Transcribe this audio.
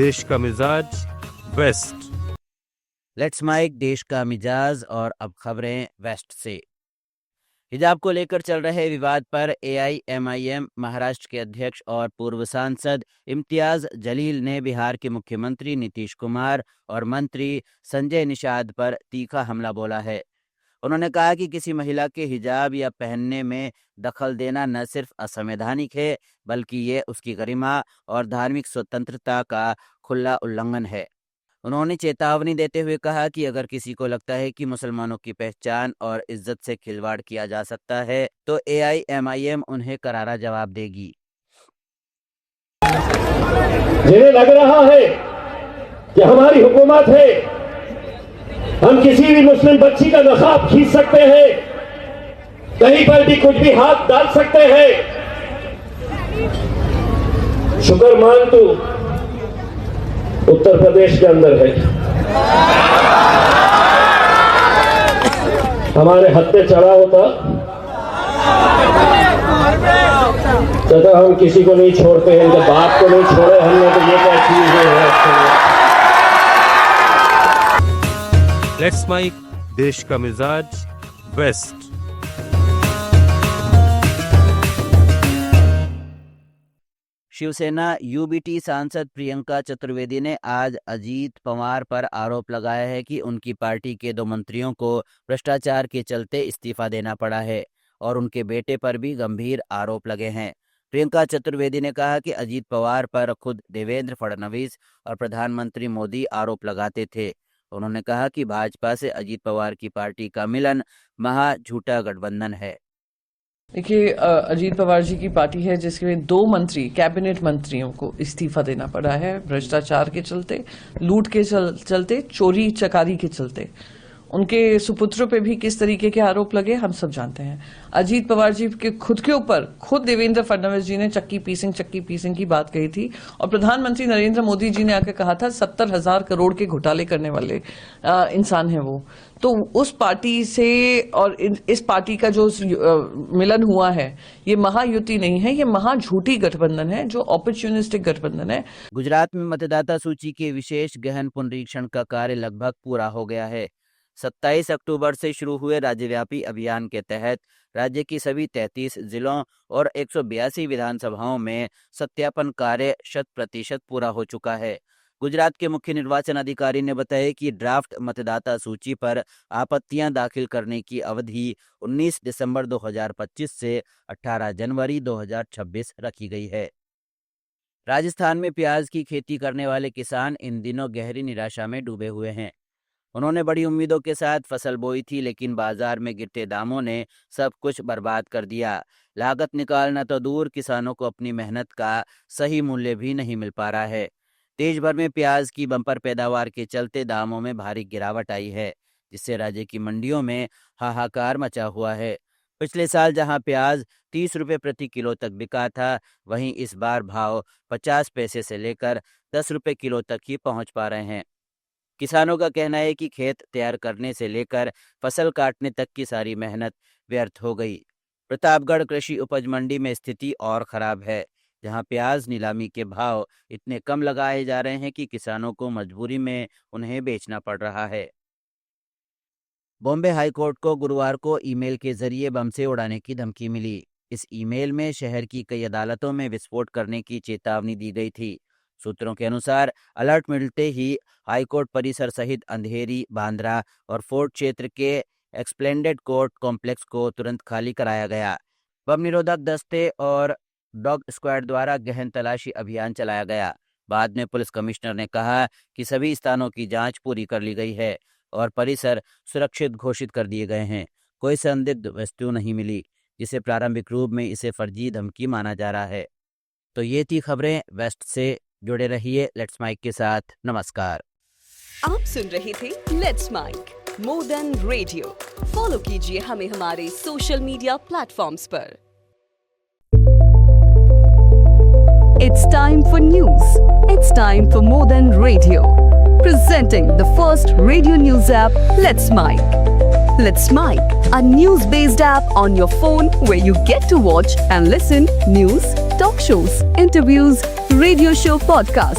देश का मिजाज वेस्ट। लेट्स माइक देश का मिजाज। और अब खबरें वेस्ट से। हिजाब को लेकर चल रहे विवाद पर AIMIM महाराष्ट्र के अध्यक्ष और पूर्व सांसद इम्तियाज जलील ने बिहार के मुख्यमंत्री नीतीश कुमार और मंत्री संजय निषाद पर तीखा हमला बोला है। उन्होंने कहा कि किसी महिला के हिजाब या पहनने में दखल देना न सिर्फ असंवैधानिक है, बल्कि ये उसकी गरिमा और धार्मिक स्वतंत्रता का खुला उल्लंघन है। उन्होंने चेतावनी देते हुए कहा कि अगर किसी को लगता है कि मुसलमानों की पहचान और इज्जत से खिलवाड़ किया जा सकता है, तो AIMIM उन्हें करारा जवाब देगी। जिन्हें लग रहा है कि हमारी हुकूमत है, हम किसी भी मुस्लिम बच्ची का नकाब खींच सकते हैं, कहीं पर भी कुछ भी हाथ डाल सकते हैं, शुक्र मान तू उत्तर प्रदेश के अंदर है। हमारे हत्थे चढ़ा होता तथा हम किसी को नहीं छोड़ते हैं, इनके बाप को नहीं छोड़े हमने, तो ये क्या चीज है। लेट्स माइक देश का मिजाज वेस्ट। शिवसेना UBT सांसद प्रियंका चतुर्वेदी ने आज अजीत पवार पर आरोप लगाया है कि उनकी पार्टी के 2 मंत्रियों को भ्रष्टाचार के चलते इस्तीफा देना पड़ा है और उनके बेटे पर भी गंभीर आरोप लगे हैं। प्रियंका चतुर्वेदी ने कहा कि अजीत पवार पर खुद देवेंद्र फडणवीस और प्रधानमंत्री मोदी आरोप लगाते थे। उन्होंने कहा कि भाजपा से अजीत पवार की पार्टी का मिलन महा झूठा गठबंधन है। देखिए, अजीत पवार जी की पार्टी है जिसमें 2 मंत्री, कैबिनेट मंत्रियों को इस्तीफा देना पड़ा है भ्रष्टाचार के चलते, लूट के चलते, चोरी चकारी के चलते। उनके सुपुत्रों पे भी किस तरीके के आरोप लगे हम सब जानते हैं। अजीत पवार जी के खुद के ऊपर खुद देवेंद्र फडणवीस जी ने चक्की पीसिंग की बात कही थी और प्रधानमंत्री नरेंद्र मोदी जी ने आकर कहा था 70,000 करोड़ के घोटाले करने वाले इंसान है वो। तो उस पार्टी से और इस पार्टी का जो मिलन हुआ है, ये महायुति नहीं है, ये महाझूठी गठबंधन है, जो ऑपर्चुनिस्टिक गठबंधन है। गुजरात में मतदाता सूची के विशेष गहन पुनरीक्षण का कार्य लगभग पूरा हो गया है। 27 अक्टूबर से शुरू हुए राज्यव्यापी अभियान के तहत राज्य की सभी 33 जिलों और 182 विधानसभाओं में सत्यापन कार्य 100% पूरा हो चुका है। गुजरात के मुख्य निर्वाचन अधिकारी ने बताया कि ड्राफ्ट मतदाता सूची पर आपत्तियां दाखिल करने की अवधि 19 दिसंबर 2025 से 18 जनवरी 2026 रखी गई है। राजस्थान में प्याज की खेती करने वाले किसान इन दिनों गहरी निराशा में डूबे हुए हैं। उन्होंने बड़ी उम्मीदों के साथ फसल बोई थी, लेकिन बाजार में गिरते दामों ने सब कुछ बर्बाद कर दिया। लागत निकालना तो दूर, किसानों को अपनी मेहनत का सही मूल्य भी नहीं मिल पा रहा है। देश भर में प्याज की बम्पर पैदावार के चलते दामों में भारी गिरावट आई है, जिससे राज्य की मंडियों में हाहाकार मचा हुआ है। पिछले साल जहां प्याज 30 रुपये प्रति किलो तक बिका था, वहीं इस बार भाव 50 पैसे से लेकर 10 रुपये किलो तक ही पहुंच पा रहे हैं। किसानों का कहना है कि खेत तैयार करने से लेकर फसल काटने तक की सारी मेहनत व्यर्थ हो गई। प्रतापगढ़ कृषि उपज मंडी में स्थिति और खराब है, जहां प्याज नीलामी के भाव इतने कम लगाए जा रहे हैं कि किसानों को मजबूरी में उन्हें बेचना पड़ रहा है। बॉम्बे हाईकोर्ट को गुरुवार को ईमेल के जरिए बम से उड़ाने की धमकी मिली। इस ईमेल में शहर की कई अदालतों में विस्फोट करने की चेतावनी दी गई थी। सूत्रों के अनुसार अलर्ट मिलते ही हाईकोर्ट परिसर सहित अंधेरी, बांद्रा और फोर्ट क्षेत्र के एक्सप्लेंडेड कोर्ट कॉम्प्लेक्स को तुरंत खाली कराया गया। बम निरोधक दस्ते और डॉग स्क्वाड द्वारा गहन तलाशी अभियान चलाया गया। बाद में पुलिस कमिश्नर ने कहा कि सभी स्थानों की जांच पूरी कर ली गई है और परिसर सुरक्षित घोषित कर दिए गए हैं। कोई संदिग्ध वस्तु नहीं मिली, जिसे प्रारंभिक रूप में इसे फर्जी धमकी माना जा रहा है। तो ये थी खबरें वेस्ट से। जुड़े रहिए लेट्स माइक के साथ। नमस्कार। आप सुन रहे थे let's make more than radio. Follow कीजिए हमें हमारे सोशल मीडिया प्लेटफॉर्म्स पर। It's time for news. It's time for more than radio. Presenting the first radio news app, Let's Mic. Let's Mic, a news-based app on your phone where you get to watch and listen news, talk shows, interviews, radio show, podcasts.